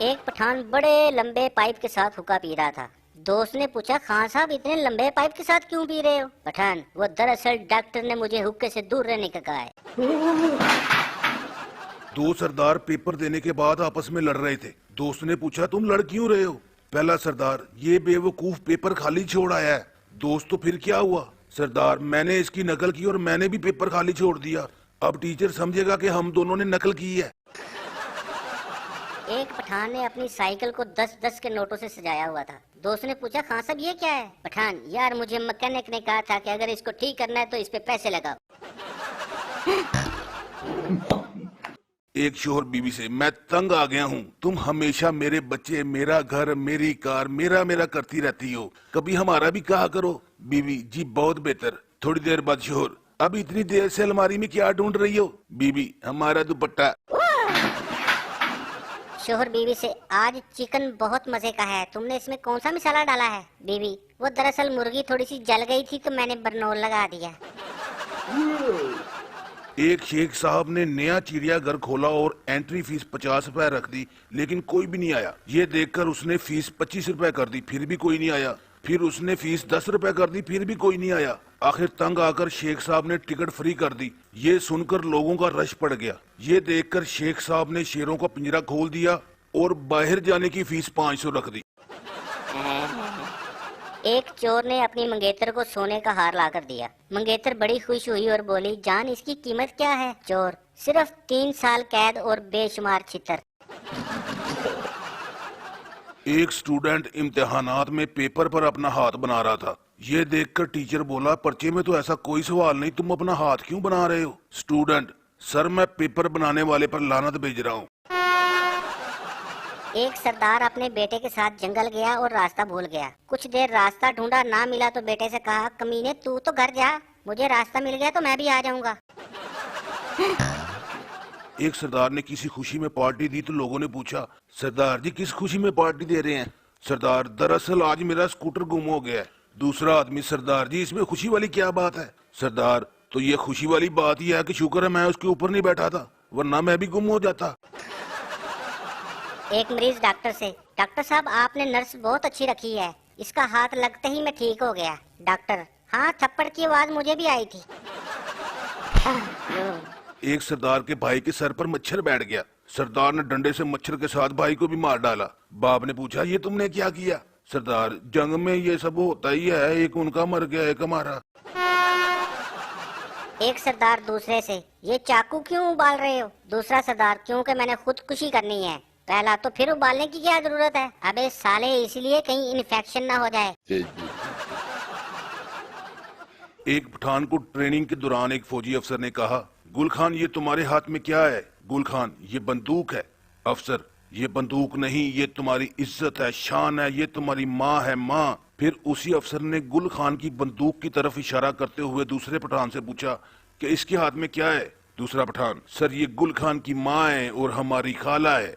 ایک پٹھان بڑے لمبے پائپ کے ساتھ حقہ پی رہا تھا. دوست نے پوچھا خان صاحب اتنے لمبے پائپ کے ساتھ کیوں پی رہے ہو؟ پٹھان وہ دراصل ڈاکٹر نے مجھے حقے سے دور رہنے کا کہا ہے. دو سردار پیپر دینے کے بعد آپس میں لڑ رہے تھے. دوست نے پوچھا تم لڑ کیوں رہے ہو؟ پہلا سردار یہ بے وقوف پیپر خالی چھوڑ آیا ہے. دوست تو پھر کیا ہوا؟ سردار میں نے اس کی نقل کی اور میں نے بھی پیپر خالی چھوڑ دیا. اب ٹیچر سمجھے گا کہ ہم دونوں نے نقل کی ہے. ایک پٹھان نے اپنی سائیکل کو 10-10 کے نوٹوں سے سجایا ہوا تھا. دوست نے پوچھا خان صاحب یہ کیا ہے؟ پٹھان یار مجھے مکینک نے کہا تھا کہ اگر اس کو ٹھیک کرنا ہے تو اس پہ پیسے لگاؤ. ایک شوہر بیوی سے میں تنگ آ گیا ہوں. تم ہمیشہ میرے بچے میرا گھر میری کار میرا کرتی رہتی ہو. کبھی ہمارا بھی کہا کرو. بیوی جی بہت بہتر. تھوڑی دیر بعد شوہر اب اتنی دیر سے الماری میں کیا ڈھونڈ رہی ہو؟ بیوی ہمارا دوپٹہ. شوہر بیوی سے آج چکن بہت مزے کا ہے, تم نے اس میں کون سا مسالہ ڈالا ہے؟ بیوی وہ دراصل مرغی تھوڑی سی جل گئی تھی تو میں نے برنول لگا دیا. ایک شیخ صاحب نے نیا چڑیا گھر کھولا اور انٹری فیس 50 روپے رکھ دی لیکن کوئی بھی نہیں آیا. یہ دیکھ کر اس نے فیس 25 روپے کر دی پھر بھی کوئی نہیں آیا. پھر اس نے فیس 10 روپے کر دی پھر بھی کوئی نہیں آیا. آخر تنگ آ کر شیخ صاحب نے ٹکٹ فری کر دی. یہ سن کر لوگوں کا رش پڑ گیا. یہ دیکھ کر شیخ صاحب نے شیروں کا پنجرا کھول دیا اور باہر جانے کی فیس 500 رکھ دی. ایک چور نے اپنی منگیتر کو سونے کا ہار لا کر دیا. منگیتر بڑی خوش ہوئی اور بولی جان اس کی قیمت کیا ہے؟ چور صرف 3 سال قید اور بے شمار چھتر. ایک سٹوڈنٹ امتحانات میں پیپر پر اپنا ہاتھ بنا رہا تھا. یہ دیکھ کر ٹیچر بولا پرچے میں تو ایسا کوئی سوال نہیں, تم اپنا ہاتھ کیوں بنا رہے ہو؟ سٹوڈنٹ سر میں پیپر بنانے والے پر لعنت بھیج رہا ہوں. ایک سردار اپنے بیٹے کے ساتھ جنگل گیا اور راستہ بھول گیا. کچھ دیر راستہ ڈھونڈا نہ ملا تو بیٹے سے کہا کمینے تو گھر جا, مجھے راستہ مل گیا تو میں بھی آ جاؤں گا. ایک سردار نے کسی خوشی میں پارٹی دی تو لوگوں نے پوچھا سردار جی کس خوشی میں پارٹی دے رہے ہیں؟ سردار دراصل آج میرا اسکوٹر گم ہو گیا ہے. دوسرا آدمی سردار جی اس میں خوشی والی کیا بات ہے؟ سردار تو یہ خوشی والی بات یہ ہے کہ شکر ہے میں اس کے اوپر نہیں بیٹھا تھا ورنہ میں بھی گم ہو جاتا. ایک مریض ڈاکٹر سے ڈاکٹر صاحب آپ نے نرس بہت اچھی رکھی ہے, اس کا ہاتھ لگتے ہی میں ٹھیک ہو گیا. ڈاکٹر ہاں تھپڑ کی آواز مجھے بھی آئی تھی. ایک سردار کے بھائی کے سر پر مچھر بیٹھ گیا. سردار نے ڈنڈے سے مچھر کے ساتھ بھائی کو بھی مار ڈالا. باپ نے پوچھا یہ تم نے کیا کیا؟ سردار جنگ میں یہ سب ہوتا ہی ہے, ایک ان کا مر گیا ایک ہمارا. ایک سردار دوسرے سے یہ چاقو کیوں ابال رہے ہو؟ دوسرا سردار کیونکہ میں نے خودکشی کرنی ہے. پہلا تو پھر ابالنے کی کیا ضرورت ہے؟ ابے سالے اس لیے کہیں انفیکشن نہ ہو جائے. ایک پٹھان کو ٹریننگ کے دوران ایک فوجی افسر نے کہا گل خان یہ تمہارے ہاتھ میں کیا ہے؟ گل خان یہ بندوق ہے. افسر یہ بندوق نہیں یہ تمہاری عزت ہے شان ہے, یہ تمہاری ماں ہے ماں. پھر اسی افسر نے گل خان کی بندوق کی طرف اشارہ کرتے ہوئے دوسرے پٹھان سے پوچھا کہ اس کے ہاتھ میں کیا ہے؟ دوسرا پٹھان سر یہ گل خان کی ماں ہے اور ہماری خالہ ہے.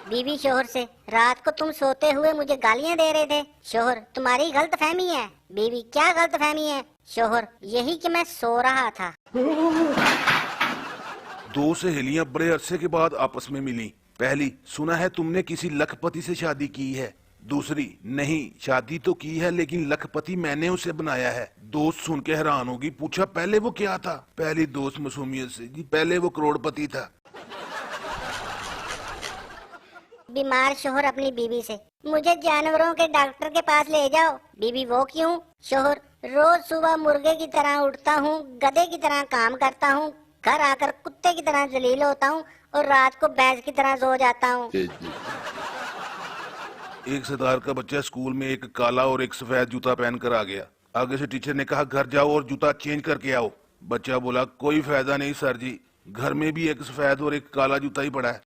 بیوی شوہر سے رات کو تم سوتے ہوئے مجھے گالیاں دے رہے تھے. شوہر تمہاری غلط فہمی ہے. بیوی کیا غلط فہمی ہے؟ شوہر یہی کہ میں سو رہا تھا. دو سہیلیاں بڑے عرصے کے بعد آپس میں ملی. پہلی سنا ہے تم نے کسی لکھ پتی سے شادی کی ہے. دوسری نہیں شادی تو کی ہے لیکن لکھ پتی میں نے اسے بنایا ہے. دوست سن کے حیران ہوگی. پوچھا پہلے وہ کیا تھا؟ پہلی دوست معصومیت سے جی پہلے وہ کروڑ پتی تھا. بیمار شوہر اپنی بیوی سے مجھے جانوروں کے ڈاکٹر کے پاس لے جاؤ. بیوی وہ کیوں؟ شوہر روز صبح مرغے کی طرح اٹھتا ہوں, گدھے کی طرح کام کرتا ہوں, گھر آ کر کتے کی طرح ذلیل ہوتا ہوں اور رات کو بھینس کی طرح سو جاتا ہوں. ایک سردار کا بچہ اسکول میں ایک کالا اور ایک سفید جوتا پہن کر آ گیا. آگے سے ٹیچر نے کہا گھر جاؤ اور جوتا چینج کر کے آؤ. بچہ بولا کوئی فائدہ نہیں سر جی, گھر میں بھی ایک سفید اور ایک کالا جوتا ہی پڑا ہے.